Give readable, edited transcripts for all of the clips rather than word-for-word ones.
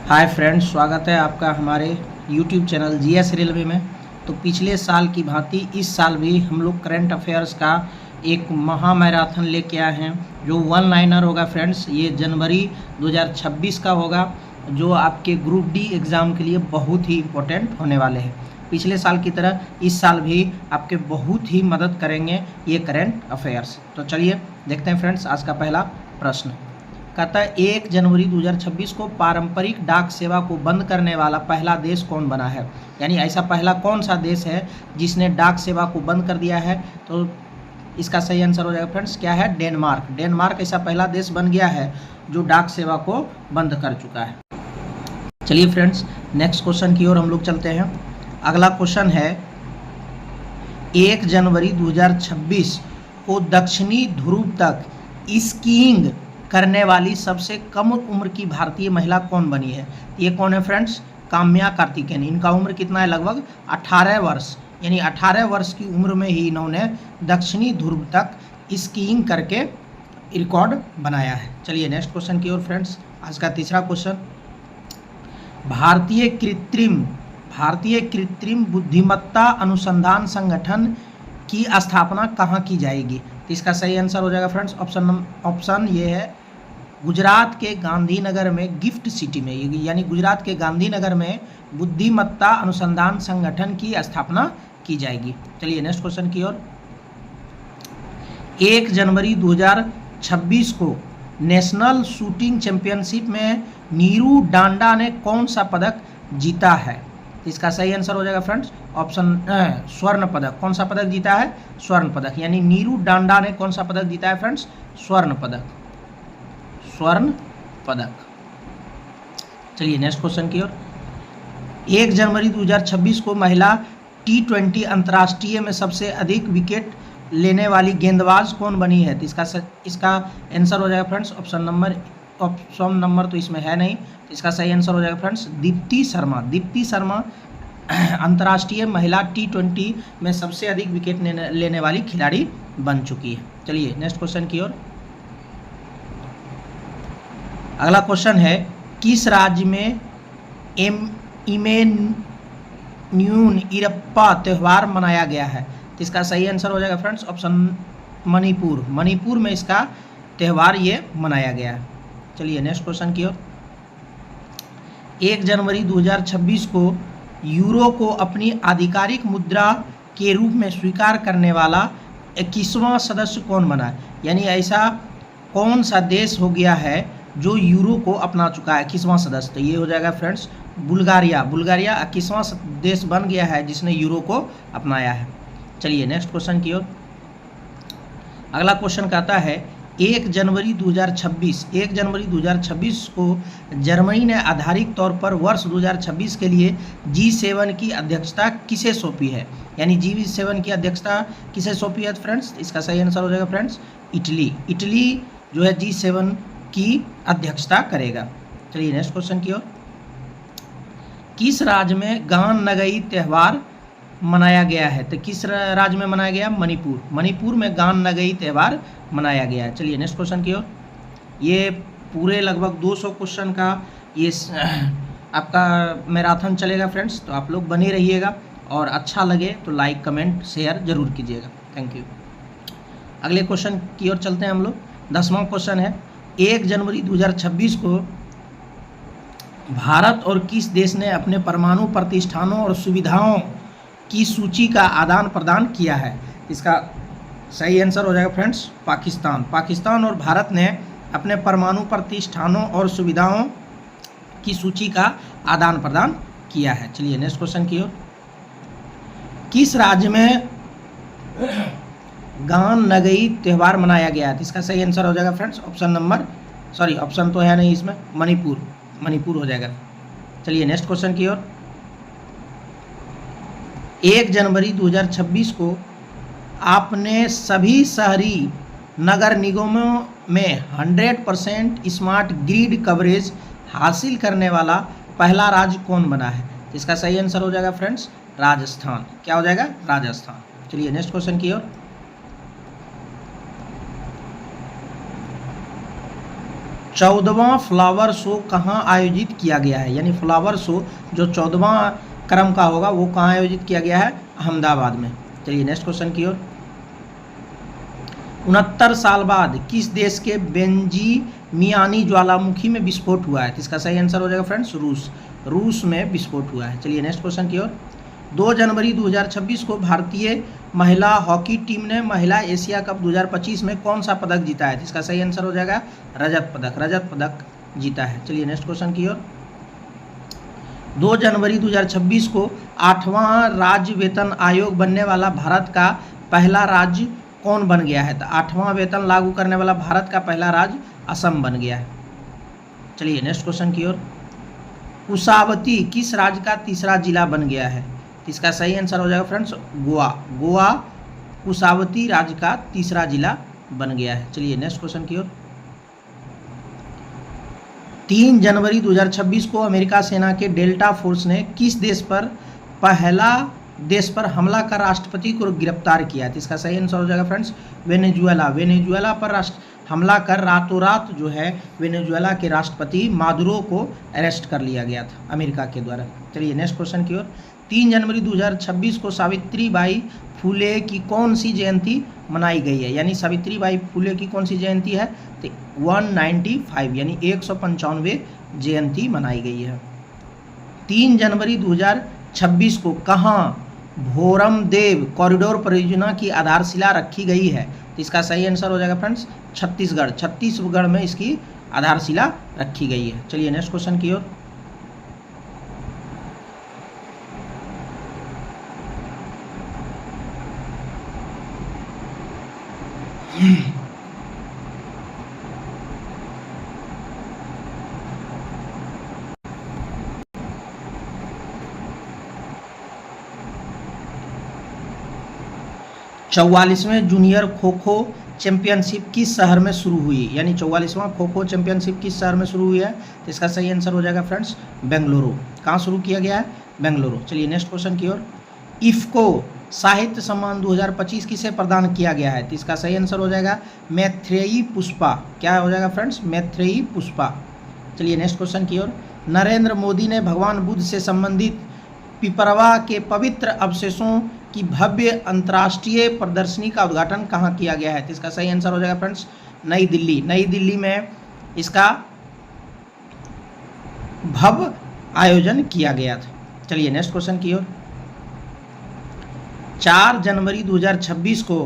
Hi friends, स्वागत है आपका हमारे यूट्यूब चैनल जीएस रेलवे में। तो पिछले साल की भांति इस साल भी हम लोग करंट अफेयर्स का एक महा मैराथन लेके आए हैं जो वन लाइनर होगा फ्रेंड्स। ये जनवरी 2026 का होगा, जो आपके ग्रुप डी एग्ज़ाम के लिए बहुत ही इम्पोर्टेंट होने वाले हैं। पिछले साल की तरह इस साल भी आपके बहुत ही मदद करेंगे ये करंट अफेयर्स। तो चलिए देखते हैं फ्रेंड्स आज का पहला प्रश्न। कहता है 1 जनवरी 2026 को पारंपरिक डाक सेवा को बंद करने वाला पहला देश कौन बना है। यानी ऐसा पहला कौन सा देश है जिसने डाक सेवा को बंद कर दिया है। तो इसका सही आंसर हो जाएगा फ्रेंड्स, क्या है, डेनमार्क। डेनमार्क ऐसा पहला देश बन गया है जो डाक सेवा को बंद कर चुका है। चलिए फ्रेंड्स नेक्स्ट क्वेश्चन की ओर हम लोग चलते हैं। अगला क्वेश्चन है 1 जनवरी 2026 को दक्षिणी ध्रुव तक स्कीइंग करने वाली सबसे कम उम्र की भारतीय महिला कौन बनी है। ये कौन है फ्रेंड्स, काम्या कार्तिकेयन। इनका उम्र कितना है, लगभग 18 वर्ष। यानी 18 वर्ष की उम्र में ही इन्होंने दक्षिणी ध्रुव तक स्कीइंग करके रिकॉर्ड बनाया है। चलिए नेक्स्ट क्वेश्चन की ओर फ्रेंड्स। आज का तीसरा क्वेश्चन, भारतीय कृत्रिम बुद्धिमत्ता अनुसंधान संगठन की स्थापना कहाँ की जाएगी। तो इसका सही आंसर हो जाएगा फ्रेंड्स, ऑप्शन ये है गुजरात के गांधीनगर में, गिफ्ट सिटी में। यानी गुजरात के गांधीनगर में बुद्धिमत्ता अनुसंधान संगठन की स्थापना की जाएगी। चलिए नेक्स्ट क्वेश्चन की ओर। 1 जनवरी 2026 को नेशनल शूटिंग चैंपियनशिप में नीरू डांडा ने कौन सा पदक जीता है। इसका सही आंसर हो जाएगा फ्रेंड्स, ऑप्शन स्वर्ण पदक। कौन सा पदक जीता है, स्वर्ण पदक। यानी नीरू डांडा ने कौन सा पदक जीता है फ्रेंड्स, स्वर्ण पदक। चलिए नेक्स्ट क्वेश्चन की ओर। 1 जनवरी 2026 को महिला T20 अंतर्राष्ट्रीय में सबसे अधिक विकेट लेने वाली गेंदबाज कौन बनी है। तो इसका आंसर हो जाएगा फ्रेंड्स, ऑप्शन नंबर तो इसमें है नहीं। तो इसका सही आंसर हो जाएगा फ्रेंड्स, दीप्ति शर्मा अंतर्राष्ट्रीय महिला T20 में सबसे अधिक विकेट लेने वाली खिलाड़ी बन चुकी है। चलिए नेक्स्ट क्वेश्चन की ओर। अगला क्वेश्चन है, किस राज्य में इमेन्यून इरप्पा त्यौहार मनाया गया है। तो इसका सही आंसर हो जाएगा फ्रेंड्स, ऑप्शन मणिपुर में इसका त्यौहार ये मनाया गया है। चलिए नेक्स्ट क्वेश्चन की ओर। 1 जनवरी 2026 को यूरो को अपनी आधिकारिक मुद्रा के रूप में स्वीकार करने वाला 21वां सदस्य कौन बना है। यानी ऐसा कौन सा देश हो गया है जो यूरो को अपना चुका है 21वां सदस्य। तो ये हो जाएगा फ्रेंड्स बुल्गारिया 21वां देश बन गया है जिसने यूरो को अपनाया है। चलिए नेक्स्ट क्वेश्चन की ओर। अगला क्वेश्चन कहता है 1 जनवरी 2026 को जर्मनी ने आधारिक तौर पर वर्ष 2026 के लिए G7 की अध्यक्षता किसे सौंपी है। यानी G7 की अध्यक्षता किसे सौंपी है फ्रेंड्स। इसका सही आंसर हो जाएगा फ्रेंड्स, इटली जो है G7 की अध्यक्षता करेगा। चलिए नेक्स्ट क्वेश्चन की ओर। किस राज्य में गान नगई त्यौहार मनाया गया है। तो किस राज्य में मनाया गया, मणिपुर में गान नगई त्यौहार मनाया गया है। चलिए नेक्स्ट क्वेश्चन की ओर। ये पूरे लगभग 200 क्वेश्चन का ये आपका मैराथन चलेगा फ्रेंड्स। तो आप लोग बने रहिएगा और अच्छा लगे तो लाइक कमेंट शेयर जरूर कीजिएगा। Thank you. अगले क्वेश्चन की ओर चलते हैं हम लोग। 10वां क्वेश्चन है 1 जनवरी 2026 को भारत और किस देश ने अपने परमाणु प्रतिष्ठानों और सुविधाओं की सूची का आदान प्रदान किया है। इसका सही आंसर हो जाएगा फ्रेंड्स, पाकिस्तान और भारत ने अपने परमाणु प्रतिष्ठानों और सुविधाओं की सूची का आदान प्रदान किया है। चलिए नेक्स्ट क्वेश्चन की ओर। किस राज्य में गान नगई त्यौहार मनाया गया है। इसका सही आंसर हो जाएगा फ्रेंड्स, ऑप्शन तो है नहीं इसमें, मणिपुर हो जाएगा। चलिए नेक्स्ट क्वेश्चन की ओर। 1 जनवरी 2026 को आपने सभी शहरी नगर निगमों में 100% स्मार्ट ग्रिड कवरेज हासिल करने वाला पहला राज्य कौन बना है। इसका सही आंसर हो जाएगा फ्रेंड्स, राजस्थान। क्या हो जाएगा, राजस्थान। चलिए नेक्स्ट क्वेश्चन की ओर। 14वां फ्लावर शो कहाँ आयोजित किया गया है, यानी फ्लावर शो जो 14वां क्रम का होगा वो कहाँ आयोजित किया गया है, अहमदाबाद में। चलिए नेक्स्ट क्वेश्चन की ओर। 69 साल बाद किस देश के बेंजीमियानी ज्वालामुखी में विस्फोट हुआ है, तो इसका सही आंसर हो जाएगा फ्रेंड्स रूस में विस्फोट हुआ है। चलिए नेक्स्ट क्वेश्चन की ओर। 2 जनवरी 2026 को भारतीय महिला हॉकी टीम ने महिला एशिया कप 2025 में कौन सा पदक जीता है, तो इसका सही आंसर हो जाएगा रजत पदक जीता है। चलिए नेक्स्ट क्वेश्चन की ओर। 2 जनवरी 2026 को 8वां राज्य वेतन आयोग बनने वाला भारत का पहला राज्य कौन बन गया है, तो 8वां वेतन लागू करने वाला भारत का पहला राज्य असम बन गया है। चलिए नेक्स्ट क्वेश्चन की ओर। कुशावती किस राज्य का तीसरा जिला बन गया है, तो इसका सही आंसर हो जाएगा फ्रेंड्स गोवा कुशावती राज्य का तीसरा जिला बन गया है। चलिए नेक्स्ट क्वेश्चन की ओर। 3 जनवरी 2026 को अमेरिका सेना के डेल्टा फोर्स ने किस पहला देश पर हमला कर राष्ट्रपति को गिरफ्तार किया, तो इसका सही आंसर हो जाएगा फ्रेंड्स वेनेजुएला पर हमला कर रातों रात जो है वेनेजुएला के राष्ट्रपति मादुरो को अरेस्ट कर लिया गया था अमेरिका के द्वारा। चलिए नेक्स्ट क्वेश्चन की ओर। 3 जनवरी 2026 को सावित्रीबाई फुले की कौन सी जयंती मनाई गई है, यानी सावित्रीबाई फुले की कौन सी जयंती है, तो 195 यानी 195 जयंती मनाई गई है। 3 जनवरी 2026 को कहाँ भोरमदेव कॉरिडोर परियोजना की आधारशिला रखी गई है, तो इसका सही आंसर हो जाएगा फ्रेंड्स छत्तीसगढ़ में इसकी आधारशिला रखी गई है। चलिए नेक्स्ट क्वेश्चन की ओर। चौवालीसवें जूनियर खो खो चैंपियनशिप किस शहर में शुरू हुई, यानी 44वां खो खो चैंपियनशिप किस शहर में शुरू हुई है, तो इसका सही आंसर हो जाएगा फ्रेंड्स बेंगलुरु। कहाँ शुरू किया गया है, बेंगलुरु। चलिए नेक्स्ट क्वेश्चन की ओर। इफ्को साहित्य सम्मान 2025 किसे प्रदान किया गया है, तो इसका सही आंसर हो जाएगा मैत्रेयी पुष्पा। क्या हो जाएगा फ्रेंड्स, मैत्रेयी पुष्पा। चलिए नेक्स्ट क्वेश्चन की ओर। नरेंद्र मोदी ने भगवान बुद्ध से संबंधित पिपरवा के पवित्र अवशेषों की भव्य अंतर्राष्ट्रीय प्रदर्शनी का उद्घाटन कहाँ किया गया है, तो इसका सही आंसर हो जाएगा फ्रेंड्स नई दिल्ली में इसका भव्य आयोजन किया गया था। चलिए नेक्स्ट क्वेश्चन की ओर। 4 जनवरी 2026 को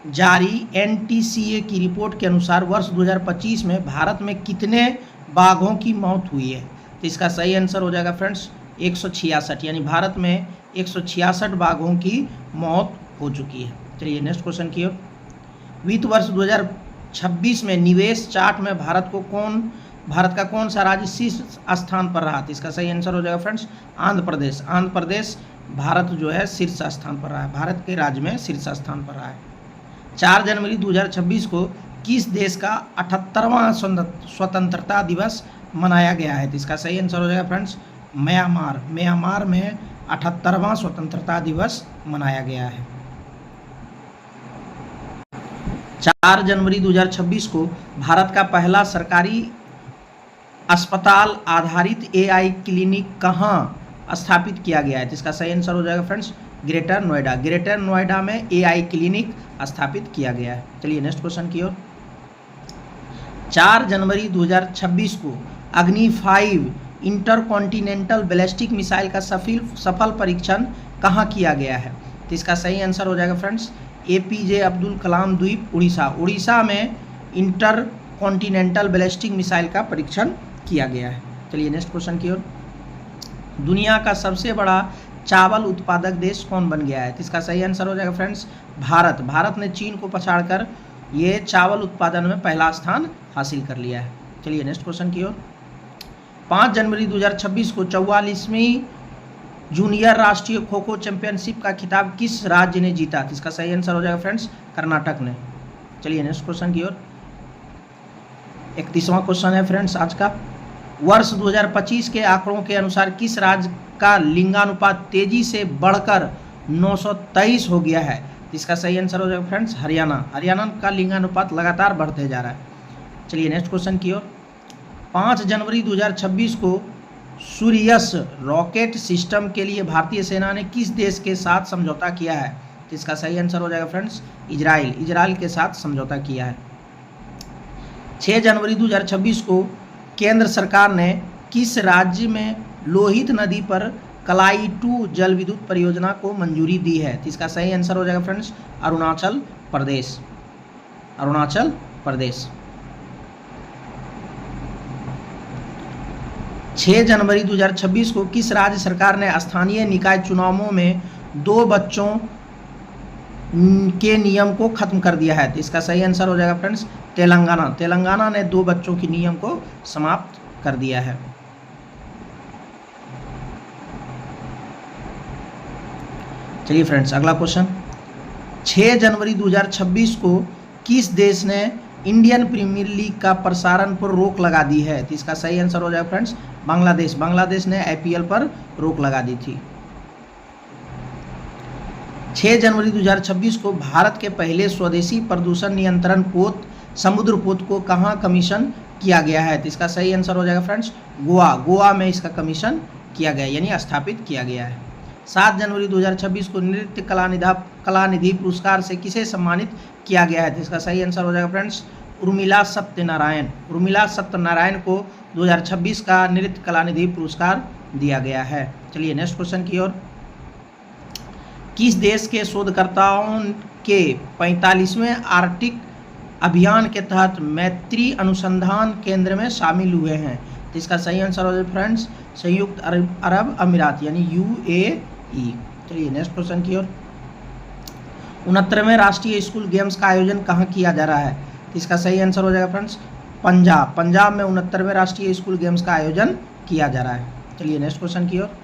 जारी NTCA की रिपोर्ट के अनुसार वर्ष 2025 में भारत में कितने बाघों की मौत हुई है, तो इसका सही आंसर हो जाएगा फ्रेंड्स 166, यानी भारत में 166 बाघों की मौत हो चुकी है। चलिए नेक्स्ट क्वेश्चन की ओर। वित्त वर्ष 2026 में निवेश चार्ट में भारत का कौन सा राज्य शीर्ष स्थान पर रहा, तो इसका सही आंसर हो जाएगा फ्रेंड्स आंध्र प्रदेश भारत जो है शीर्ष स्थान पर रहा है, भारत के राज्य में शीर्ष स्थान पर रहा है। 4 जनवरी 2026 को किस देश का 78वां स्वतंत्रता दिवस मनाया गया है, तो इसका सही आंसर हो जाएगा फ्रेंड्स म्यांमार में 78वां स्वतंत्रता दिवस मनाया गया है। 4 जनवरी 2026 को भारत का पहला सरकारी अस्पताल आधारित AI क्लिनिक कहाँ स्थापित किया गया है, तो इसका सही आंसर हो जाएगा फ्रेंड्स ग्रेटर नोएडा में AI क्लिनिक स्थापित किया गया है। चलिए नेक्स्ट क्वेश्चन की ओर। 4 जनवरी 2026 को अग्नि 5 इंटरकॉन्टिनेंटल बैलिस्टिक मिसाइल का सफल परीक्षण कहाँ किया गया है, तो इसका सही आंसर हो जाएगा फ्रेंड्स APJ अब्दुल कलाम द्वीप उड़ीसा में इंटरकॉन्टिनेंटल बैलिस्टिक मिसाइल का परीक्षण किया गया है। चलिए नेक्स्ट क्वेश्चन की ओर। दुनिया का सबसे बड़ा चावल उत्पादक देश कौन बन गया है, तो इसका सही आंसर हो जाएगा फ्रेंड्स भारत ने चीन को पछाड़कर ये चावल उत्पादन में पहला स्थान हासिल कर लिया है। चलिए नेक्स्ट क्वेश्चन की ओर। 5 जनवरी 2026 को 44वीं जूनियर राष्ट्रीय खो खो चैंपियनशिप का खिताब किस राज्य ने जीता, तो इसका सही आंसर हो जाएगा फ्रेंड्स कर्नाटक ने। चलिए नेक्स्ट क्वेश्चन की ओर। 31वां क्वेश्चन है फ्रेंड्स आज का। वर्ष 2025 के आंकड़ों के अनुसार किस राज्य का लिंगानुपात तेजी से बढ़कर 923 हो गया है, इसका सही आंसर हो जाएगा फ्रेंड्स हरियाणा का लिंगानुपात लगातार बढ़ते जा रहा है। चलिए नेक्स्ट क्वेश्चन की ओर। 5 जनवरी 2026 को सूर्यस रॉकेट सिस्टम के लिए भारतीय सेना ने किस देश के साथ समझौता किया है? तो इसका सही आंसर हो जाएगा फ्रेंड्स इजराइल। इजराइल के साथ समझौता किया है। 6 जनवरी 2026 को केंद्र सरकार ने किस राज्य में लोहित नदी पर कलाई 2 जल विद्युत परियोजना को मंजूरी दी है? तो इसका सही आंसर हो जाएगा फ्रेंड्स अरुणाचल प्रदेश। अरुणाचल प्रदेश। 6 जनवरी 2026 को किस राज्य सरकार ने स्थानीय निकाय चुनावों में 2 बच्चों के नियम को खत्म कर दिया है? तो इसका सही आंसर हो जाएगा फ्रेंड्स तेलंगाना। तेलंगाना ने 2 बच्चों के नियम को समाप्त कर दिया है। चलिए फ्रेंड्स अगला क्वेश्चन। 6 जनवरी 2026 को किस देश ने इंडियन प्रीमियर लीग का प्रसारण पर रोक लगा दी है? तो इसका सही आंसर हो जाएगा फ्रेंड्स बांग्लादेश। बांग्लादेश ने आईपीएल पर रोक लगा दी थी। 6 जनवरी 2026 को भारत के पहले स्वदेशी प्रदूषण नियंत्रण पोत समुद्र पोत को कहाँ कमीशन किया गया है? तो इसका सही आंसर हो जाएगा फ्रेंड्स गोवा। गोवा में इसका कमीशन किया गया यानी स्थापित किया गया है। 7 जनवरी 2026 को नृत्य कलानिधि पुरस्कार से किसे सम्मानित किया गया है? तो इसका सही आंसर हो जाएगा फ्रेंड्स उर्मिला सत्यनारायण। उर्मिला सत्यनारायण को 2026 का नृत्य कलानिधि पुरस्कार दिया गया है। चलिए नेक्स्ट क्वेश्चन की ओर। किस देश के शोधकर्ताओं के 45वें आर्कटिक अभियान के तहत मैत्री अनुसंधान केंद्र में शामिल हुए हैं? तो इसका सही आंसर हो जाएगा फ्रेंड्स संयुक्त अरब अमीरात यानी UAE। चलिए नेक्स्ट क्वेश्चन की ओर। 69वें राष्ट्रीय स्कूल गेम्स का आयोजन कहाँ किया जा रहा है? तो इसका सही आंसर हो जाएगा फ्रेंड्स पंजाब। पंजाब में 69वें राष्ट्रीय स्कूल गेम्स का आयोजन किया जा रहा है। चलिए नेक्स्ट क्वेश्चन की ओर।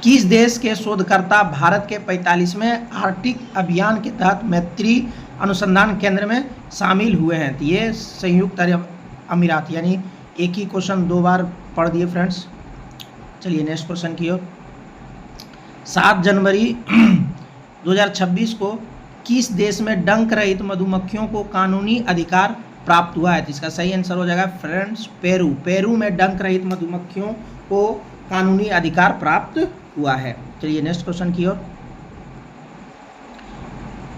किस देश के शोधकर्ता भारत के 45वें आर्कटिक अभियान के तहत मैत्री अनुसंधान केंद्र में शामिल हुए हैं? तो ये संयुक्त अरब अमीरात यानी एक ही क्वेश्चन 2 बार पढ़ दिए फ्रेंड्स। चलिए नेक्स्ट क्वेश्चन की ओर। 7 जनवरी 2026 को किस देश में डंक रहित मधुमक्खियों को कानूनी अधिकार प्राप्त हुआ है? तो इसका सही आंसर हो जाएगा फ्रेंड्स पेरू। पेरू में डंक रहित मधुमक्खियों को कानूनी अधिकार प्राप्त हुआ है। चलिए नेक्स्ट क्वेश्चन की ओर।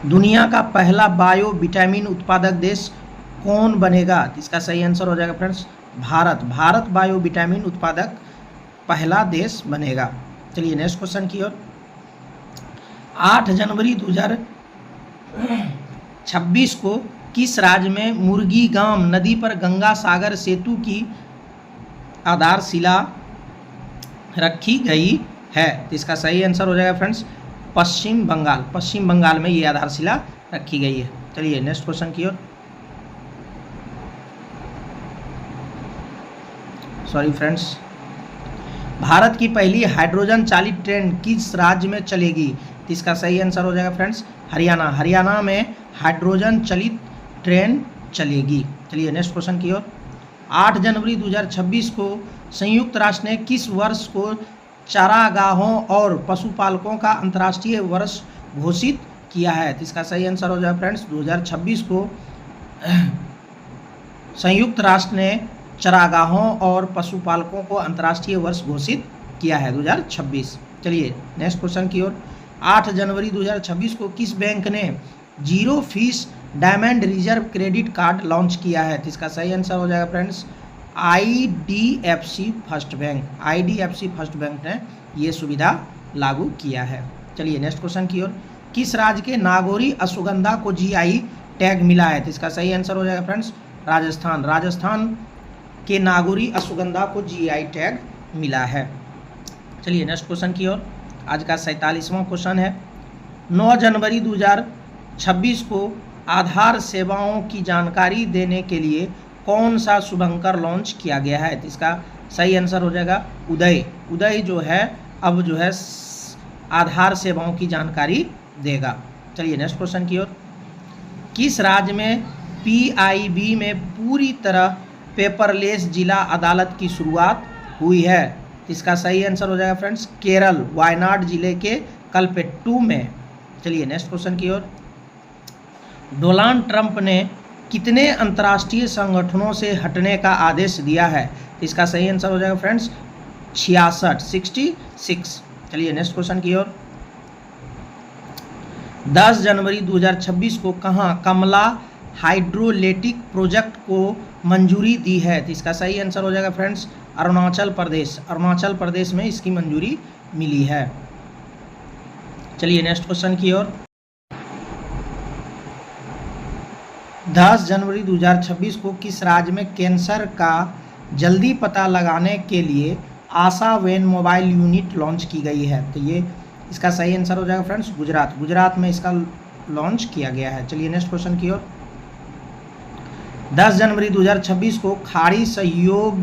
दुनिया का पहला बायो विटामिन उत्पादक देश कौन बनेगा? तो इसका सही आंसर हो जाएगा friends Bharat. Bharat bio vitamin उत्पादक पहला देश बनेगा। चलिए नेक्स्ट क्वेश्चन की ओर। 8 जनवरी 2026 को किस राज्य में मुर्गीगाम नदी पर गंगा सागर सेतु की आधारशिला रखी गई है? तो इसका सही आंसर हो जाएगा फ्रेंड्स पश्चिम बंगाल। पश्चिम बंगाल में ये आधारशिला रखी गई है। चलिए नेक्स्ट क्वेश्चन की ओर। Sorry friends. भारत की पहली हाइड्रोजन चालित ट्रेन किस राज्य में चलेगी? तो इसका सही आंसर हो जाएगा फ्रेंड्स हरियाणा। हरियाणा में हाइड्रोजन चालित ट्रेन चलेगी। चलिए नेक्स्ट क्वेश्चन की ओर। 8 जनवरी 2026 को संयुक्त राष्ट्र ने किस वर्ष को चारागाहों और पशुपालकों का अंतर्राष्ट्रीय वर्ष घोषित किया है? तो इसका सही आंसर हो जाएगा फ्रेंड्स 2026 को संयुक्त राष्ट्र ने चारागाहों और पशुपालकों को अंतर्राष्ट्रीय वर्ष घोषित किया है 2026। चलिए नेक्स्ट क्वेश्चन की ओर। 8 जनवरी 2026 को किस बैंक ने 0 fees diamond reserve credit card launch किया है? तो इसका सही आंसर हो जाएगा friends IDFC first bank. IDFC first bank ने ये सुविधा लागू किया है। चलिए नेक्स्ट क्वेश्चन की ओर। किस राज्य के नागौरी अश्वगंधा को GI टैग मिला है? तो इसका सही आंसर हो जाएगा फ्रेंड्स राजस्थान। राजस्थान के नागौरी अश्वगंधा को GI टैग मिला है। चलिए नेक्स्ट क्वेश्चन की ओर। आज का 47वां क्वेश्चन है। 9 जनवरी 2026 को आधार सेवाओं की जानकारी देने के लिए कौन सा शुभंकर लॉन्च किया गया है? तो इसका सही आंसर हो जाएगा उदय। उदय जो है अब जो है आधार सेवाओं की जानकारी देगा। चलिए नेक्स्ट क्वेश्चन की ओर। किस राज्य में PIB में पूरी तरह पेपरलेस जिला अदालत की शुरुआत हुई है? इसका सही आंसर हो जाएगा फ्रेंड्स केरल। वायनाड जिले के कलपेट्टू में। चलिए नेक्स्ट क्वेश्चन की ओर। डोनाल्ड ट्रंप ने कितने अंतर्राष्ट्रीय संगठनों से हटने का आदेश दिया है? तो इसका सही आंसर हो जाएगा फ्रेंड्स 66। चलिए नेक्स्ट क्वेश्चन की ओर। 10 जनवरी 2026 को कहाँ कमला हाइड्रोलेटिक प्रोजेक्ट को मंजूरी दी है? तो इसका सही आंसर हो जाएगा फ्रेंड्स अरुणाचल प्रदेश में इसकी मंजूरी मिली है। चलिए नेक्स्ट क्वेश्चन की ओर। 10 जनवरी 2026 को किस राज्य में कैंसर का जल्दी पता लगाने के लिए आशा वैन मोबाइल यूनिट लॉन्च की गई है? तो ये इसका सही आंसर हो जाएगा फ्रेंड्स गुजरात में इसका लॉन्च किया गया है। चलिए नेक्स्ट क्वेश्चन की ओर। 10 जनवरी 2026 को खाड़ी सहयोग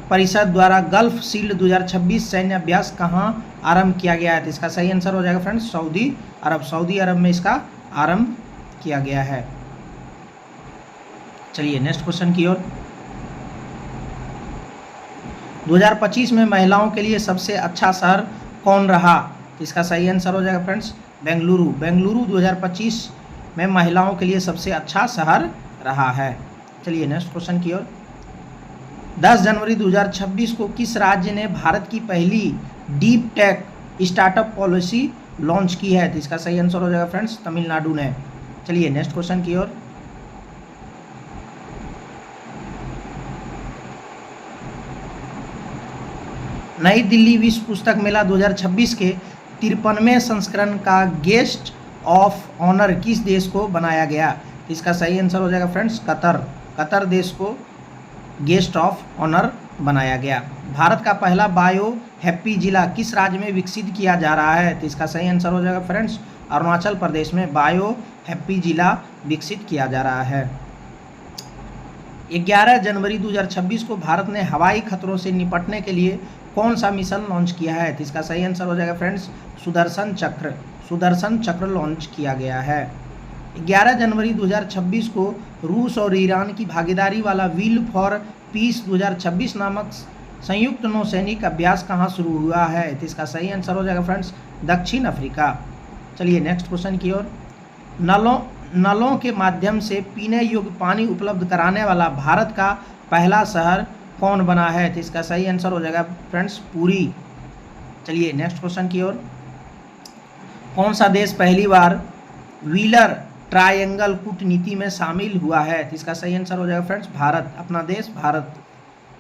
परिषद द्वारा गल्फ शील्ड 2026 सैन्य अभ्यास कहाँ आरंभ किया गया है? तो इसका सही आंसर हो जाएगा फ्रेंड्स सऊदी अरब में इसका आरंभ किया गया है। चलिए नेक्स्ट क्वेश्चन की ओर। 2025 में महिलाओं के लिए सबसे अच्छा शहर कौन रहा? तो इसका सही आंसर हो जाएगा फ्रेंड्स बेंगलुरु 2025 में महिलाओं के लिए सबसे अच्छा शहर रहा है। चलिए नेक्स्ट क्वेश्चन की ओर। 10 जनवरी 2026 को किस राज्य ने भारत की पहली deep tech startup policy launch की है? तो इसका सही आंसर हो जाएगा फ्रेंड्स तमिलनाडु ने। चलिए नेक्स्ट क्वेश्चन की ओर। नई दिल्ली विश्व पुस्तक मेला 2026 के 53वें संस्करण का गेस्ट ऑफ ऑनर किस देश को बनाया गया? तो इसका सही आंसर हो जाएगा फ्रेंड्स कतर देश को गेस्ट ऑफ ऑनर बनाया गया। भारत का पहला बायो हैप्पी जिला किस राज्य में विकसित किया जा रहा है? तो इसका सही आंसर हो जाएगा फ्रेंड्स अरुणाचल प्रदेश में बायो हैप्पी जिला विकसित किया जा रहा है। 11 जनवरी 2026 को भारत ने हवाई खतरों से निपटने के लिए कौन सा मिशन लॉन्च किया है? तो इसका सही आंसर हो जाएगा फ्रेंड्स सुदर्शन चक्र लॉन्च किया गया है। 11 जनवरी 2026 को रूस और ईरान की भागीदारी वाला व्हील फॉर पीस 2026 नामक संयुक्त नौसैनिक अभ्यास कहाँ शुरू हुआ है? तो इसका सही आंसर हो जाएगा फ्रेंड्स दक्षिण अफ्रीका। चलिए नेक्स्ट क्वेश्चन की ओर। नलों के माध्यम से पीने योग्य पानी उपलब्ध कराने वाला भारत का पहला शहर कौन बना है? तो इसका सही आंसर हो जाएगा फ्रेंड्स पुरी। चलिए नेक्स्ट क्वेश्चन की ओर। कौन सा देश पहली बार व्हीलर ट्रायंगल कूटनीति में शामिल हुआ है? तो इसका सही आंसर हो जाएगा फ्रेंड्स भारत, अपना देश भारत।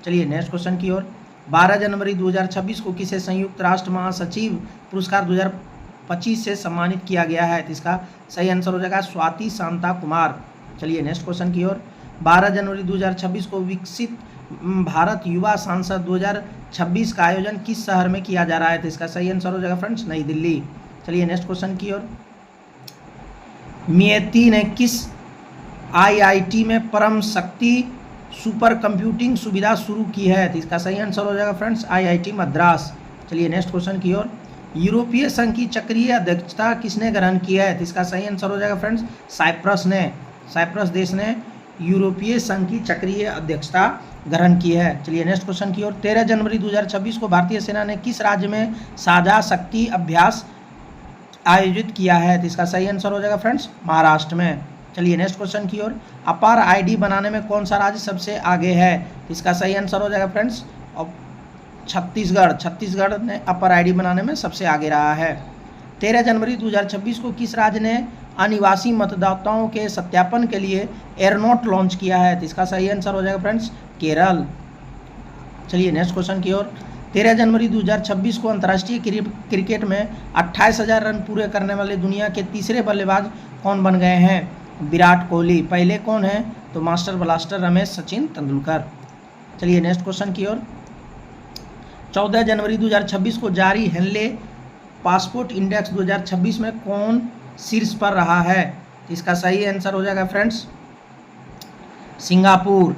चलिए नेक्स्ट क्वेश्चन की ओर। 12 जनवरी 2026 को किसे संयुक्त राष्ट्र महासचिव पुरस्कार 2025 से सम्मानित किया गया है? तो इसका सही आंसर हो जाएगा स्वाति शांता कुमार। चलिए नेक्स्ट क्वेश्चन की ओर। 12 जनवरी 2026 को विकसित भारत युवा सांसद 2026 का आयोजन किस शहर में किया जा रहा है? तो इसका सही आंसर हो जाएगा फ्रेंड्स नई दिल्ली। चलिए नेक्स्ट क्वेश्चन की ओर। मिएती ने किस आईआईटी में परम शक्ति सुपर कंप्यूटिंग सुविधा शुरू की है? तो इसका सही आंसर हो जाएगा फ्रेंड्स आईआईटी मद्रास। चलिए नेक्स्ट क्वेश्चन की ओर। यूरोपीय संघ की चक्रीय अध्यक्षता किसने ग्रहण किया है? तो इसका सही आंसर हो जाएगा फ्रेंड्स साइप्रस देश ने यूरोपीय संघ की चक्रीय अध्यक्षता ग्रहण की है। चलिए नेक्स्ट क्वेश्चन की ओर। 13 जनवरी 2026 को भारतीय सेना ने किस राज्य में साझा शक्ति अभ्यास आयोजित किया है? तो इसका सही आंसर हो जाएगा फ्रेंड्स महाराष्ट्र में। चलिए नेक्स्ट क्वेश्चन की ओर। अपार आईडी बनाने में कौन सा राज्य सबसे आगे है? तो इसका सही आंसर हो जाएगा फ्रेंड्स छत्तीसगढ़ ने अपर आईडी बनाने में सबसे आगे रहा है। 13 जनवरी 2026 को किस राज्य ने अनिवासी मतदाताओं के सत्यापन के लिए एयरनोट लॉन्च किया है? तो इसका सही आंसर हो जाएगा फ्रेंड्स केरल। चलिए नेक्स्ट क्वेश्चन की ओर। 13 जनवरी 2026 को अंतर्राष्ट्रीय क्रिकेट में 28,000 रन पूरे करने वाले दुनिया के तीसरे बल्लेबाज कौन बन गए हैं? विराट कोहली। पहले कौन है? तो मास्टर ब्लास्टर रमेश सचिन तेंदुलकर। चलिए नेक्स्ट क्वेश्चन की ओर। 14 जनवरी 2026 को जारी हेनले पासपोर्ट इंडेक्स 2026 में कौन शीर्ष पर रहा है? तो इसका सही आंसर हो जाएगा फ्रेंड्स सिंगापुर।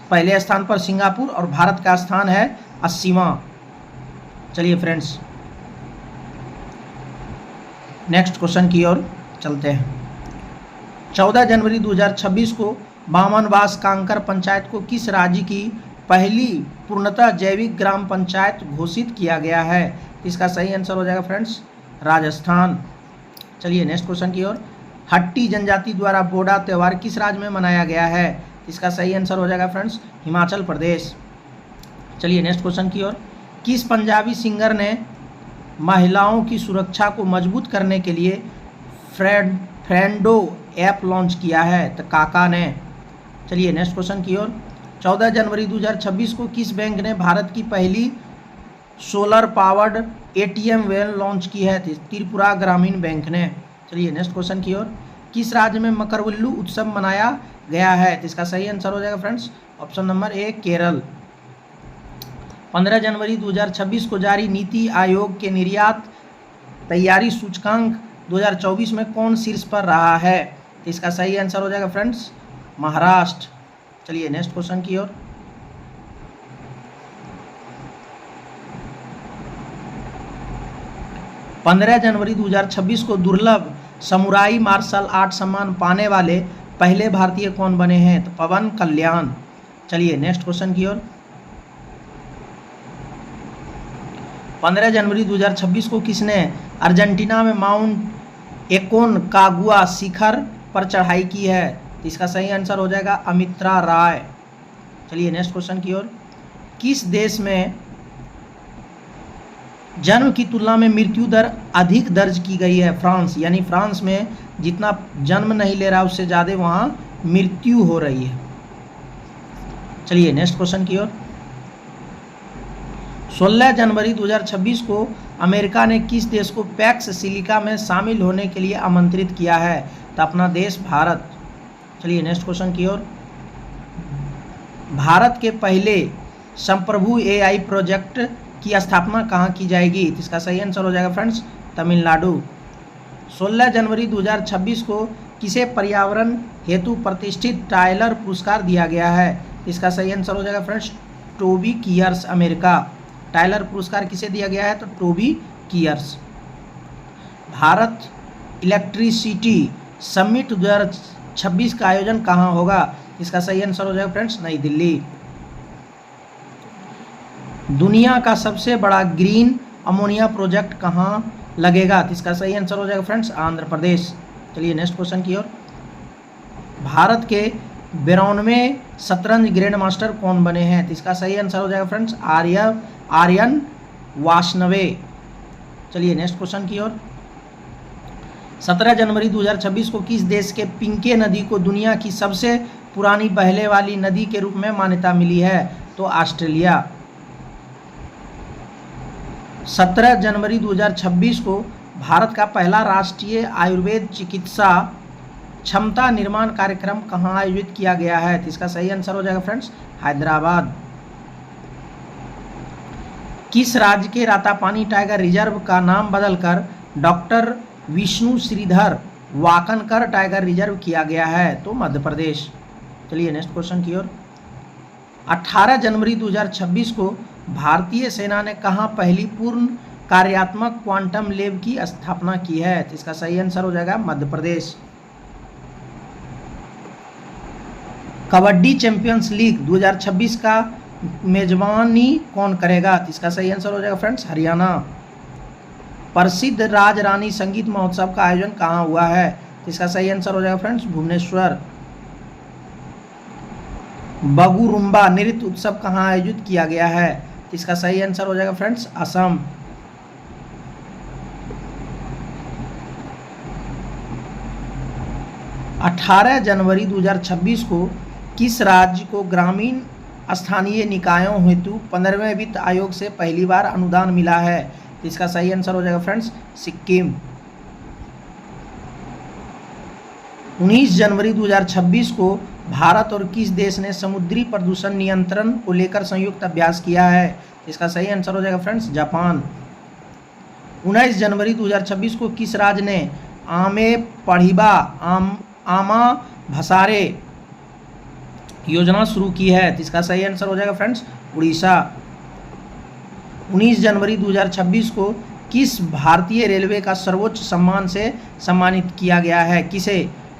पहले स्थान पर सिंगापुर और भारत का स्थान है 80वां। चलिए फ्रेंड्स नेक्स्ट क्वेश्चन की ओर चलते हैं। 14 जनवरी 2026 को बामनवास कांकर पंचायत को किस राज्य की पहली पूर्णतः जैविक ग्राम पंचायत घोषित किया गया है? इसका सही आंसर हो जाएगा फ्रेंड्स राजस्थान। चलिए नेक्स्ट क्वेश्चन की ओर। हट्टी जनजाति द्वारा बोडा त्यौहार किस राज्य में मनाया गया है? इसका सही आंसर हो जाएगा फ्रेंड्स हिमाचल प्रदेश। चलिए नेक्स्ट क्वेश्चन की ओर। किस पंजाबी सिंगर ने महिलाओं की सुरक्षा को मजबूत करने के लिए फ्रेंडो ऐप लॉन्च किया है? तो काका ने। चलिए नेक्स्ट क्वेश्चन की ओर। 14 जनवरी 2026 को किस बैंक ने भारत की पहली solar powered ATM van launch की है? त्रिपुरा ग्रामीण बैंक ने। चलिए नेक्स्ट क्वेश्चन की ओर। किस राज्य में मकरविल्लू उत्सव मनाया गया है? तो इसका सही आंसर हो जाएगा friends option number A Kerala. 15 जनवरी 2026 को जारी नीति आयोग के निर्यात तैयारी सूचकांक 2024 में कौन शीर्ष पर रहा है? तो इसका सही आंसर हो जाएगा फ्रेंड्स महाराष्ट्र। चलिए नेक्स्ट क्वेश्चन की ओर। पंद्रह जनवरी 2026 को दुर्लभ समुराई मार्शल आर्ट सम्मान पाने वाले पहले भारतीय कौन बने हैं? तो पवन कल्याण। चलिए नेक्स्ट क्वेश्चन की ओर। 15 जनवरी 2026 को किसने अर्जेंटीना में माउंट एकोनकागुआ शिखर पर चढ़ाई की है? तो इसका सही आंसर हो जाएगा अमित्रा राय। चलिए नेक्स्ट क्वेश्चन की ओर। किस देश में जन्म की तुलना में मृत्यु दर अधिक दर्ज की गई है? फ्रांस। यानी फ्रांस में जितना जन्म नहीं ले रहा उससे ज़्यादा वहाँ मृत्यु हो रही है। चलिए नेक्स्ट क्वेश्चन की ओर। 16 जनवरी 2026 को अमेरिका ने किस देश को पैक्स सिलिका में शामिल होने के लिए आमंत्रित किया है? तो अपना देश भारत। चलिए नेक्स्ट क्वेश्चन की ओर। भारत के पहले संप्रभु एआई प्रोजेक्ट की स्थापना कहाँ की जाएगी? तो इसका सही आंसर हो जाएगा फ्रेंड्स तमिलनाडु। 16 जनवरी 2026 को किसे पर्यावरण हेतु प्रतिष्ठित टायलर पुरस्कार दिया गया है? इसका सही आंसर हो जाएगा फ्रेंड्स टोबी कियर्स अमेरिका। टायलर पुरस्कार किसे दिया गया है? तो टोबी कियर्स। भारत इलेक्ट्रिसिटी समिट 2026 का आयोजन कहाँ होगा? इसका सही आंसर हो जाएगा फ्रेंड्स नई दिल्ली। दुनिया का सबसे बड़ा ग्रीन अमोनिया प्रोजेक्ट कहाँ लगेगा? तो इसका सही आंसर हो जाएगा फ्रेंड्स आंध्र प्रदेश। चलिए नेक्स्ट क्वेश्चन की ओर। भारत के 92वें शतरंज ग्रैंड मास्टर कौन बने हैं? तो इसका सही आंसर हो जाएगा फ्रेंड्स आर्यन वासनवे। चलिए नेक्स्ट क्वेश्चन की ओर। 17 जनवरी 2026 को किस देश के पिंके नदी को दुनिया की सबसे पुरानी बहने वाली नदी के रूप में मान्यता मिली है? तो ऑस्ट्रेलिया। 17 जनवरी 2026 को भारत का पहला राष्ट्रीय आयुर्वेद चिकित्सा क्षमता निर्माण कार्यक्रम कहाँ आयोजित किया गया है? तो इसका सही आंसर हो जाएगा फ्रेंड्स हैदराबाद। किस राज्य के रातापानी टाइगर रिजर्व का नाम बदलकर doctor Vishnu Shridhar Wakankar tiger reserve किया गया है? तो मध्य प्रदेश। चलिए नेक्स्ट क्वेश्चन की ओर। 18 जनवरी 2026 को भारतीय सेना ने कहाँ पहली पूर्ण कार्यात्मक क्वांटम लैब की स्थापना की है? तो इसका सही आंसर हो जाएगा मध्य प्रदेश। कबड्डी चैंपियंस लीग 2026 का मेजबानी कौन करेगा? तो इसका सही आंसर हो जाएगा फ्रेंड्स हरियाणा। प्रसिद्ध राज रानी संगीत महोत्सव का आयोजन कहाँ हुआ है? तो इसका सही आंसर हो जाएगा फ्रेंड्स भुवनेश्वर। बगुरुम्बा नृत्य उत्सव कहाँ आयोजित किया गया है? तो इसका सही आंसर हो जाएगा फ्रेंड्स असम। अठारह जनवरी 2026 को किस राज्य को ग्रामीण स्थानीय निकायों हेतु 15वें वित्त आयोग से पहली बार अनुदान मिला है? तो इसका सही आंसर हो जाएगा फ्रेंड्स सिक्किम। 19 जनवरी 2026 को भारत और किस देश ने समुद्री प्रदूषण नियंत्रण को लेकर संयुक्त अभ्यास किया है? इसका सही आंसर हो जाएगा फ्रेंड्स जापान। 19 जनवरी 2026 को किस राज्य ने आमे पढ़िबा आमा भसारे योजना शुरू की है? तो इसका सही आंसर हो जाएगा फ्रेंड्स उड़ीसा। 19 जनवरी 2026 को किस भारतीय रेलवे का सर्वोच्च सम्मान से सम्मानित किया गया है?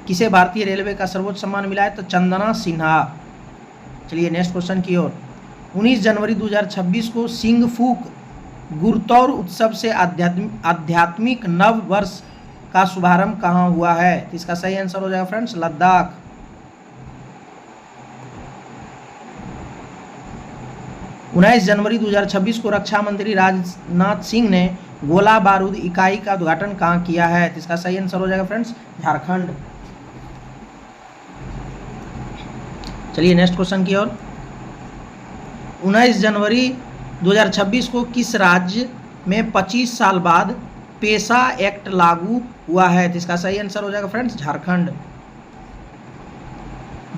किसे भारतीय रेलवे का सर्वोच्च सम्मान मिला है? तो चंदना सिन्हा। चलिए नेक्स्ट क्वेश्चन की ओर। 19 जनवरी 2026 को सिंगफूक गुरतौर उत्सव से आध्यात्मिक नव वर्ष का शुभारंभ कहाँ हुआ है? तो इसका सही आंसर हो जाएगा फ्रेंड्स लद्दाख। उन्नीस जनवरी 2026 को रक्षा मंत्री राजनाथ सिंह ने गोला बारूद इकाई का उद्घाटन कहाँ किया है? तो इसका सही आंसर हो जाएगा फ्रेंड्स झारखंड। चलिए नेक्स्ट क्वेश्चन की ओर। 19 जनवरी 2026 को किस राज्य में 25 साल बाद पेशा एक्ट लागू हुआ है? तो इसका सही आंसर हो जाएगा फ्रेंड्स झारखंड।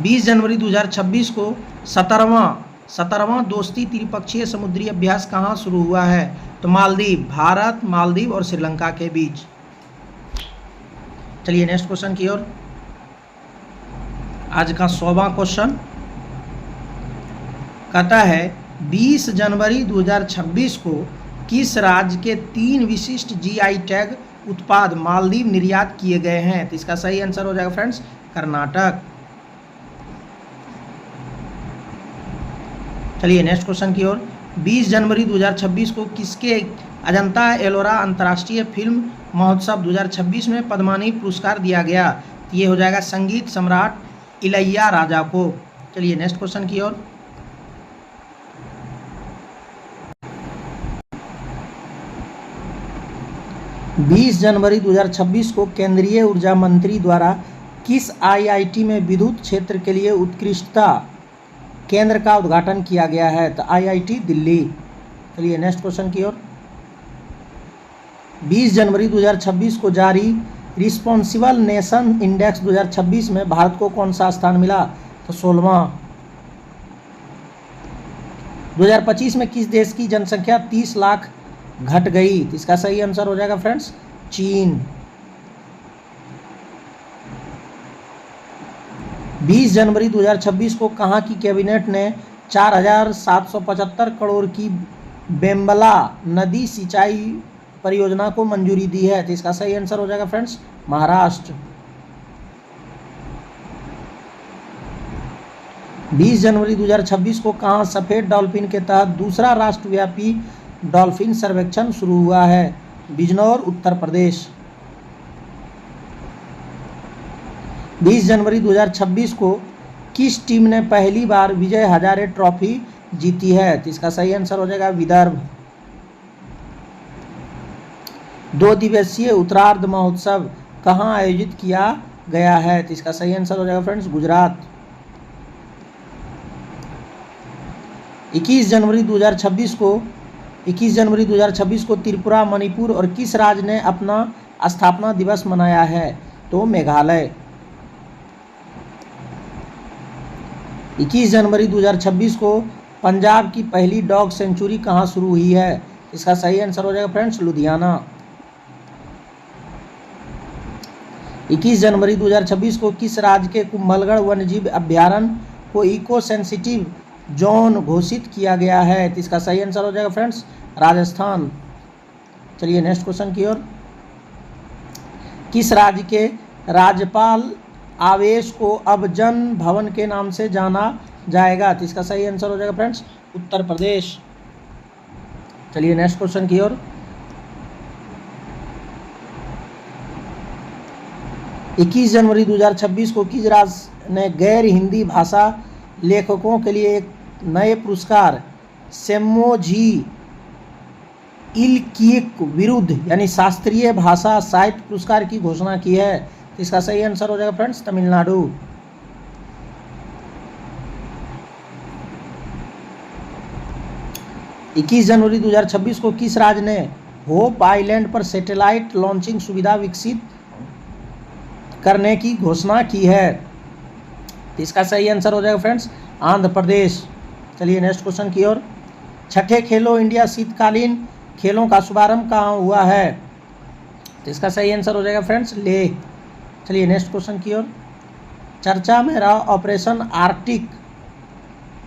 20 जनवरी 2026 को 17वां दोस्ती त्रिपक्षीय समुद्री अभ्यास कहाँ शुरू हुआ है? तो मालदीव, भारत, मालदीव और श्रीलंका के बीच। चलिए नेक्स्ट क्वेश्चन की ओर। आज का 100वां क्वेश्चन कहता है 20 जनवरी 2026 को किस राज्य के 3 विशिष्ट जीआई टैग उत्पाद मालदीव निर्यात किए गए हैं? तो इसका सही आंसर हो जाएगा फ्रेंड्स कर्नाटक। चलिए नेक्स्ट क्वेश्चन की ओर। 20 जनवरी 2026 को किसके अजंता एलोरा अंतर्राष्ट्रीय फिल्म महोत्सव 2026 में पद्मानी पुरस्कार दिया गया? तो ये हो जाएगा संगीत सम्राट इलैया राजा को। चलिए नेक्स्ट क्वेश्चन की ओर। बीस जनवरी 2026 को केंद्रीय ऊर्जा मंत्री द्वारा किस आईआईटी में विद्युत क्षेत्र के लिए उत्कृष्टता केंद्र का उद्घाटन किया गया है? तो आईआईटी दिल्ली। चलिए नेक्स्ट क्वेश्चन की ओर। 20 जनवरी 2026 को जारी रिस्पॉन्सिबल नेशन इंडेक्स 2026 में भारत को कौन सा स्थान मिला? तो 16वां। 2025 में किस देश की जनसंख्या 30 लाख घट गई? तो इसका सही आंसर हो जाएगा फ्रेंड्स चीन। 20 जनवरी 2026 को कहाँ की कैबिनेट ने 4,775 करोड़ की बेम्बला नदी सिंचाई परियोजना को मंजूरी दी है? तो इसका सही आंसर हो जाएगा फ्रेंड्स महाराष्ट्र। 20 जनवरी 2026 को कहाँ सफ़ेद डॉल्फिन के तहत दूसरा राष्ट्रव्यापी डॉल्फिन सर्वेक्षण शुरू हुआ है? बिजनौर, उत्तर प्रदेश। 20 जनवरी 2026 को किस टीम ने पहली बार विजय हजारे ट्रॉफी जीती है? तो इसका सही आंसर हो जाएगा विदर्भ। 2 दिवसीय उत्तरार्ध महोत्सव कहाँ आयोजित किया गया है? तो इसका सही आंसर हो जाएगा फ्रेंड्स गुजरात। 21 जनवरी 2026 को त्रिपुरा, मणिपुर और किस राज्य ने अपना स्थापना दिवस मनाया है? तो मेघालय। 21 जनवरी 2026 को पंजाब की पहली डॉग सेंचुरी कहाँ शुरू हुई है? इसका सही आंसर हो जाएगा फ्रेंड्स लुधियाना। 21 जनवरी 2026 को किस राज्य के कुंभलगढ़ वन्यजीव अभ्यारण्य को इको सेंसिटिव जोन घोषित किया गया है? तो इसका सही आंसर हो जाएगा फ्रेंड्स राजस्थान। चलिए नेक्स्ट क्वेश्चन की ओर। किस राज्य के राज्यपाल आवेश को अब जन भवन के नाम से जाना जाएगा? तो इसका सही आंसर हो जाएगा फ्रेंड्स उत्तर प्रदेश। चलिए नेक्स्ट क्वेश्चन की ओर। 21 जनवरी 2026 को किस राज्य ने गैर हिंदी भाषा लेखकों के लिए एक नए पुरस्कार सेम्मोझी इल्किक विरुद्ध यानी शास्त्रीय भाषा साहित्य पुरस्कार की घोषणा की है? तो इसका सही आंसर हो जाएगा फ्रेंड्स तमिलनाडु। 21 जनवरी 2026 को किस राज्य ने होप आइलैंड पर सैटेलाइट लॉन्चिंग सुविधा विकसित करने की घोषणा की है? तो इसका सही आंसर हो जाएगा फ्रेंड्स आंध्र प्रदेश। चलिए नेक्स्ट क्वेश्चन की ओर। छठे खेलो इंडिया शीतकालीन खेलों का शुभारंभ कहाँ हुआ है? तो इसका सही आंसर हो जाएगा फ्रेंड्स लेह। चलिए नेक्स्ट क्वेश्चन की ओर। चर्चा में रहा ऑपरेशन आर्कटिक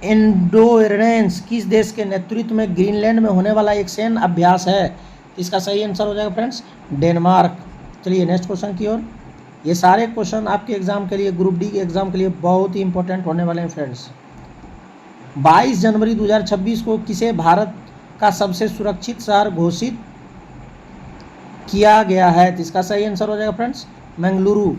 एंडोरेंस किस देश के नेतृत्व में ग्रीनलैंड में होने वाला एक सैन्य अभ्यास है? तो इसका सही आंसर हो जाएगा फ्रेंड्स डेनमार्क। चलिए नेक्स्ट क्वेश्चन की ओर। ये सारे क्वेश्चन आपके एग्जाम के लिए ग्रुप डी के एग्जाम के लिए बहुत ही इंपॉर्टेंट होने वाले हैं फ्रेंड्स। 22 जनवरी 2026 को किसे भारत का सबसे सुरक्षित शहर घोषित किया गया है। तो इसका सही आंसर हो जाएगा फ्रेंड्स मंगलुरु।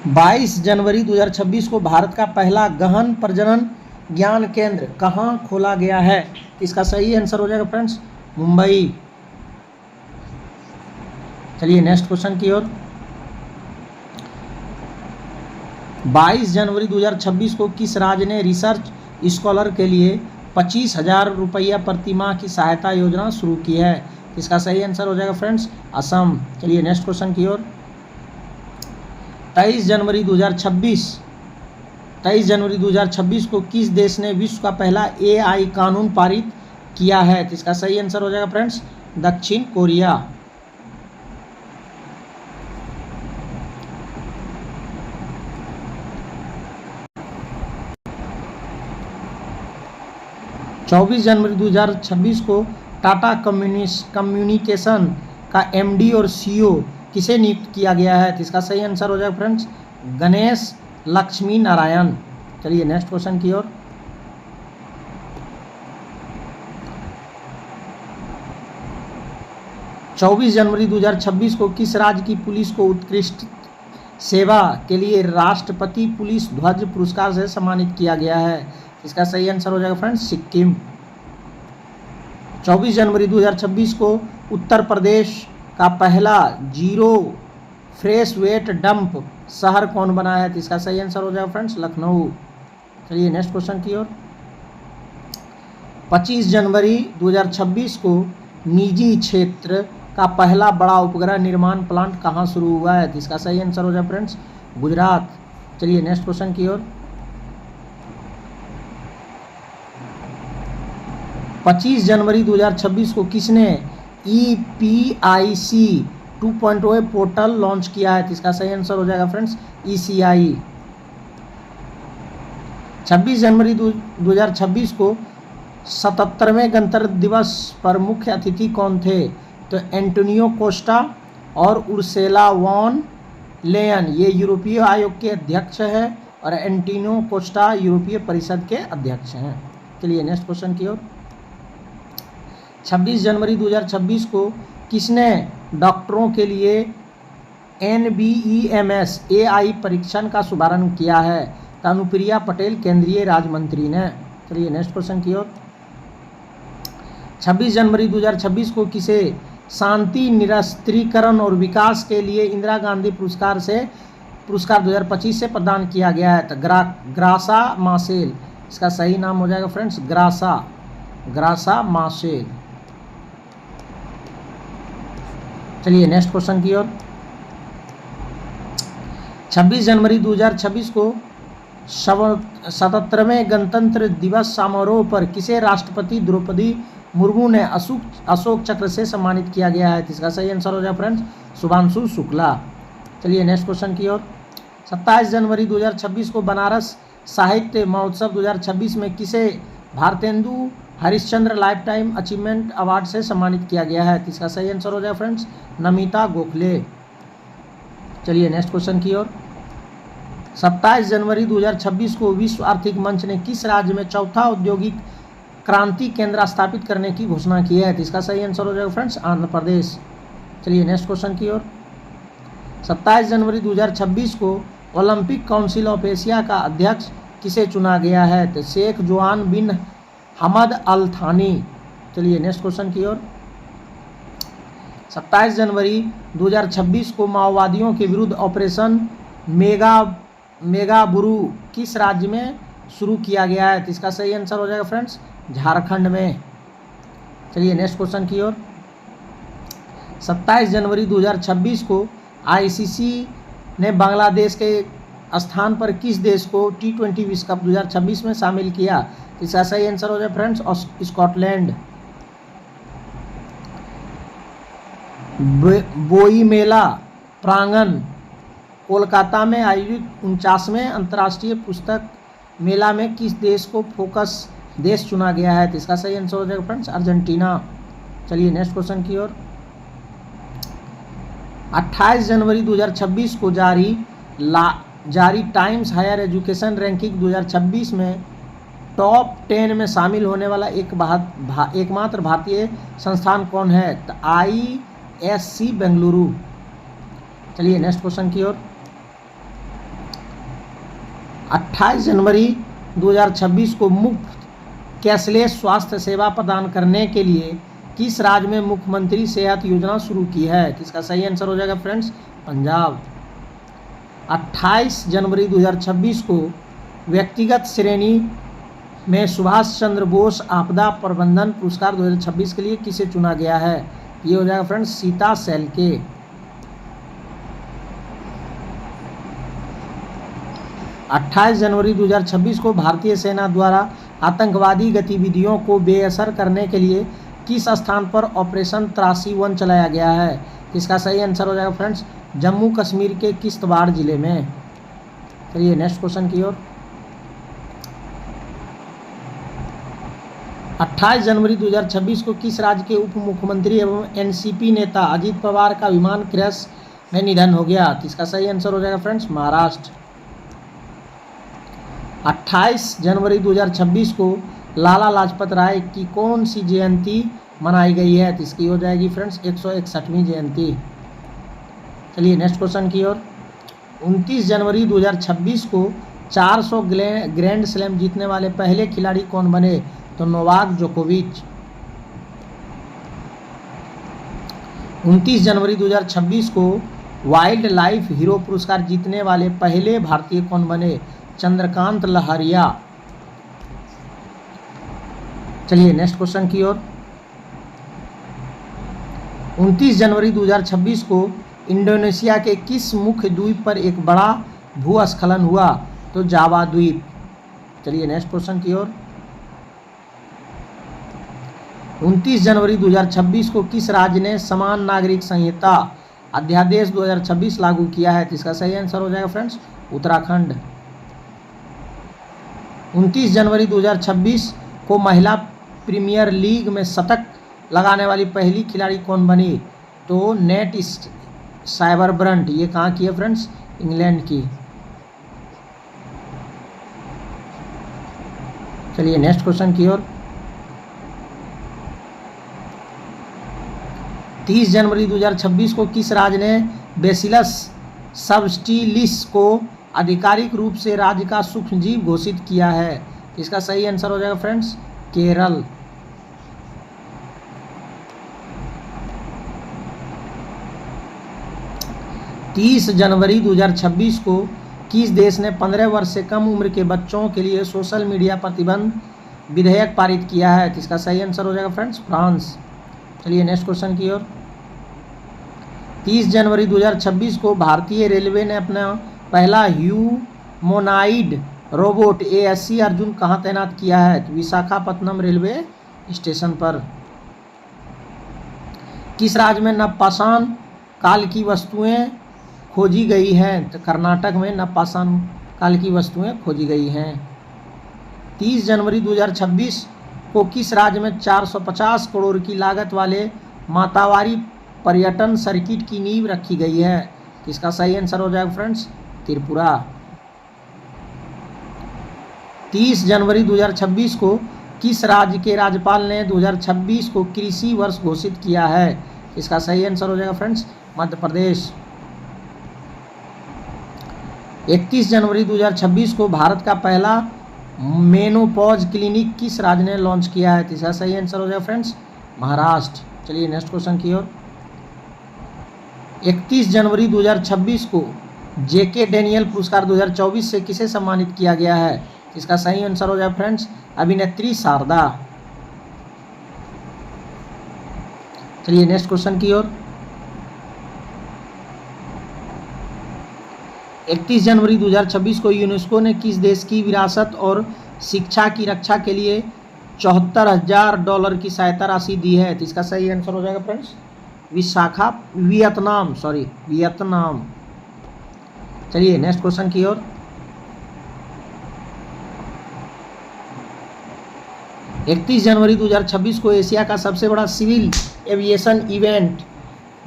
बाईस जनवरी 2026 को भारत का पहला गहन प्रजनन ज्ञान केंद्र कहाँ खोला गया है? इसका सही आंसर हो जाएगा फ्रेंड्स मुंबई। चलिए नेक्स्ट क्वेश्चन की ओर। 22 जनवरी 2026 को किस राज्य ने रिसर्च स्कॉलर के लिए 25,000 रुपया प्रति माह की सहायता योजना शुरू की है? इसका सही आंसर हो जाएगा फ्रेंड्स असम। चलिए नेक्स्ट क्वेश्चन की ओर। 23 जनवरी 2026 को किस देश ने विश्व का पहला AI कानून पारित किया है? तो इसका सही आंसर हो जाएगा फ्रेंड्स दक्षिण कोरिया। चौबीस जनवरी 2026 को टाटा कम्युनिकेशन का MD और CEO किसे नियुक्त किया गया है? तो इसका सही आंसर हो जाएगा फ्रेंड्स गणेश लक्ष्मी नारायण। चलिए नेक्स्ट क्वेश्चन की ओर। 24 जनवरी 2026 को किस राज्य की पुलिस को उत्कृष्ट सेवा के लिए राष्ट्रपति पुलिस ध्वज पुरस्कार से सम्मानित किया गया है? इसका सही आंसर हो जाएगा फ्रेंड्स सिक्किम। 24 जनवरी 2026 को उत्तर प्रदेश का पहला जीरो फ्रेश वेट डंप शहर कौन बना है? तो इसका सही आंसर हो जाएगा फ्रेंड्स लखनऊ। चलिए नेक्स्ट क्वेश्चन की ओर। 25 जनवरी 2026 को निजी क्षेत्र का पहला बड़ा उपग्रह निर्माण प्लांट कहाँ शुरू हुआ है? तो इसका सही आंसर हो जाएगा फ्रेंड्स गुजरात। चलिए नेक्स्ट क्वेश्चन की ओर। 25 जनवरी 2026 को किसने EPIC 2.0 पोर्टल लॉन्च किया है? तो इसका सही आंसर हो जाएगा फ्रेंड्स ECI। 26 जनवरी 2026 को 77वें गणतंत्र दिवस पर मुख्य अतिथि कौन थे? तो एंटोनियो कोस्टा और उर्सुला वॉन लेयन, ये यूरोपीय आयोग के अध्यक्ष हैं और एंटोनियो कोस्टा यूरोपीय परिषद के अध्यक्ष हैं। चलिए नेक्स्ट क्वेश्चन की ओर। 26 जनवरी 2026 को किसने डॉक्टरों के लिए NBEMS AI परीक्षण का शुभारंभ किया है? तो अनुप्रिया पटेल केंद्रीय राज्य मंत्री ने। चलिए नेक्स्ट क्वेश्चन की ओर। 26 जनवरी 2026 को किसे शांति निरस्त्रीकरण और विकास के लिए इंदिरा गांधी पुरस्कार 2025 से प्रदान किया गया है? तो ग्रासा मासेल, इसका सही नाम हो जाएगा फ्रेंड्स ग्रासा मासेल। चलिए नेक्स्ट क्वेश्चन की ओर। 26 जनवरी 2026 को 77वें गणतंत्र दिवस समारोह पर किसे राष्ट्रपति द्रौपदी मुर्मू ने अशोक चक्र से सम्मानित किया गया है? इसका सही आंसर हो जाएगा फ्रेंड्स शुभांशु शुक्ला। चलिए नेक्स्ट क्वेश्चन की ओर। 27 जनवरी 2026 को बनारस साहित्य महोत्सव 2026 में किसे Bharatendu Harishchandra life time achievement award से सम्मानित किया गया है? इसका सही आंसर हो जाएगा फ्रेंड्स नमिता गोखले। चलिए नेक्स्ट क्वेश्चन की ओर। 27 जनवरी 2026 को विश्व आर्थिक मंच ने किस राज्य में चौथा औद्योगिक क्रांति केंद्र स्थापित करने की घोषणा की है? इसका सही आंसर हो जाएगा फ्रेंड्स आंध्र प्रदेश। चलिए नेक्स्ट क्वेश्चन की ओर। 27 जनवरी 2026 को ओलंपिक काउंसिल ऑफ एशिया का अध्यक्ष किसे चुना गया है? तो शेख जोहान बिन हमद अल थानी। चलिए नेक्स्ट क्वेश्चन की ओर। 27 जनवरी 2026 को माओवादियों के विरुद्ध ऑपरेशन मेगाबुरु किस राज्य में शुरू किया गया है? तो इसका सही आंसर हो जाएगा फ्रेंड्स झारखंड में। चलिए नेक्स्ट क्वेश्चन की ओर। 27 जनवरी 2026 को ICC ने बांग्लादेश के स्थान पर किस देश को T20 विश्व कप 2026 में शामिल किया? इसका सही आंसर हो जाए फ्रेंड्स स्कॉटलैंड। बोई मेला प्रांगण कोलकाता में आयोजित 49वें अंतर्राष्ट्रीय पुस्तक मेला में किस देश को फोकस देश चुना गया है? तो इसका सही आंसर हो जाएगा फ्रेंड्स अर्जेंटीना। चलिए नेक्स्ट क्वेश्चन की ओर। 28 जनवरी 2026 को जारी जारी टाइम्स हायर एजुकेशन रैंकिंग 2026 में टॉप 10 में शामिल होने वाला एकमात्र भारतीय संस्थान कौन है? तो ISC बेंगलुरु। चलिए नेक्स्ट क्वेश्चन की ओर। 28 जनवरी 2026 को मुफ्त कैशलेस स्वास्थ्य सेवा प्रदान करने के लिए किस राज्य में मुख्यमंत्री सेहत योजना शुरू की है? तो इसका सही आंसर हो जाएगा फ्रेंड्स पंजाब। 28 जनवरी 2026 को व्यक्तिगत श्रेणी में सुभाष चंद्र बोस आपदा प्रबंधन पुरस्कार 2026 के लिए किसे चुना गया है? ये हो जाएगा फ्रेंड्स सीता सैलके। 28 जनवरी 2026 को भारतीय सेना द्वारा आतंकवादी गतिविधियों को बेअसर करने के लिए किस स्थान पर ऑपरेशन त्रासी 1 चलाया गया है? इसका सही आंसर हो जाएगा फ्रेंड्स जम्मू कश्मीर के किश्तवाड़ जिले में। चलिए नेक्स्ट क्वेश्चन की ओर। 28 जनवरी 2026 को किस राज्य के उप मुख्यमंत्री एवं NCP नेता अजीत पवार का विमान क्रैश में निधन हो गया? तो इसका सही आंसर हो जाएगा फ्रेंड्स महाराष्ट्र। 28 जनवरी 2026 को लाला लाजपत राय की कौन सी जयंती मनाई गई है? तो इसकी हो जाएगी फ्रेंड्स 161वीं जयंती। चलिए नेक्स्ट क्वेश्चन की ओर। 29 जनवरी 2026 को 400 ग्रैंड स्लैम जीतने वाले पहले खिलाड़ी कौन बने? तो नोवाक जोकोविच। 29 जनवरी 2026 को वाइल्ड लाइफ हीरो पुरस्कार जीतने वाले पहले भारतीय कौन बने? चंद्रकांत लहरिया। चलिए नेक्स्ट क्वेश्चन की ओर। 29 जनवरी 2026 को इंडोनेशिया के किस मुख्य द्वीप पर एक बड़ा भूस्खलन हुआ? तो जावा द्वीप। चलिए नेक्स्ट क्वेश्चन की ओर। 29 जनवरी 2026 को किस राज्य ने समान नागरिक संहिता अध्यादेश 2026 लागू किया है? तो इसका सही आंसर हो जाएगा फ्रेंड्स उत्तराखंड। 29 जनवरी 2026 को महिला प्रीमियर लीग में शतक लगाने वाली पहली खिलाड़ी कौन बनी? तो नेट साइबरब्रंट। ये कहाँ की है फ्रेंड्स? इंग्लैंड की। चलिए नेक्स्ट क्वेश्चन की ओर। 30 जनवरी 2026 को किस राज्य ने बेसिलस सबटिलिस को आधिकारिक रूप से राज्य का सूक्ष्मजीव घोषित किया है? इसका सही आंसर हो जाएगा फ्रेंड्स केरल। तीस जनवरी 2026 को किस देश ने 15 वर्ष से कम उम्र के बच्चों के लिए सोशल मीडिया प्रतिबंध विधेयक पारित किया है? इसका सही आंसर हो जाएगा फ्रेंड्स फ्रांस। चलिए नेक्स्ट क्वेश्चन की ओर। 30 जनवरी 2026 को भारतीय रेलवे ने अपना पहला ह्यूमनॉइड रोबोट ASC अर्जुन कहाँ तैनात किया है? तो विशाखापत्तनम रेलवे स्टेशन पर। किस राज्य में नवपाषाण काल की वस्तुएं खोजी गई हैं? तो कर्नाटक में नवपाषाण काल की वस्तुएं खोजी गई हैं। 30 जनवरी 2026 को किस राज्य में 450 करोड़ की लागत वाले मातावारी पर्यटन सर्किट की नींव रखी गई है? इसका सही आंसर हो जाएगा फ्रेंड्स त्रिपुरा। 30 जनवरी 2026 को किस राज्य के राज्यपाल ने 2026 को कृषि वर्ष घोषित किया है? इसका सही आंसर हो जाएगा फ्रेंड्स मध्य प्रदेश। 31 जनवरी 2026 को भारत का पहला मेनोपॉज क्लिनिक किस राज्य ने लॉन्च किया है? इसका सही आंसर हो जाएगा फ्रेंड्स महाराष्ट्र। चलिए नेक्स्ट क्वेश्चन की ओर। 31 जनवरी 2026 को JK डैनियल पुरस्कार 2024 से किसे सम्मानित किया गया है? इसका सही आंसर हो जाएगा फ्रेंड्स अभिनेत्री शारदा। चलिए नेक्स्ट क्वेश्चन की ओर। 31 जनवरी 2026 को यूनेस्को ने किस देश की विरासत और शिक्षा की रक्षा के लिए $74,000 की सहायता राशि दी है? तो इसका सही आंसर हो जाएगा फ्रेंड्स वियतनाम। चलिए नेक्स्ट क्वेश्चन की ओर। 31 जनवरी 2026 को एशिया का सबसे बड़ा civil aviation event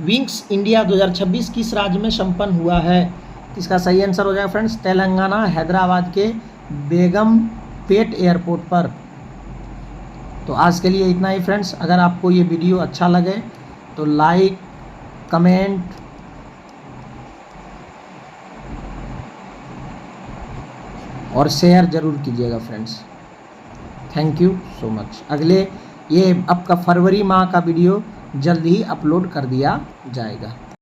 wings India 2026 किस राज्य में संपन्न हुआ है? इसका सही आंसर हो जाएगा फ्रेंड्स तेलंगाना हैदराबाद के बेगमपेट एयरपोर्ट पर। तो आज के लिए इतना ही फ्रेंड्स। अगर आपको ये वीडियो अच्छा लगे तो लाइक, कमेंट और शेयर ज़रूर कीजिएगा friends. Thank you so much. अगले ये आपका फरवरी माह का वीडियो जल्द ही अपलोड कर दिया जाएगा।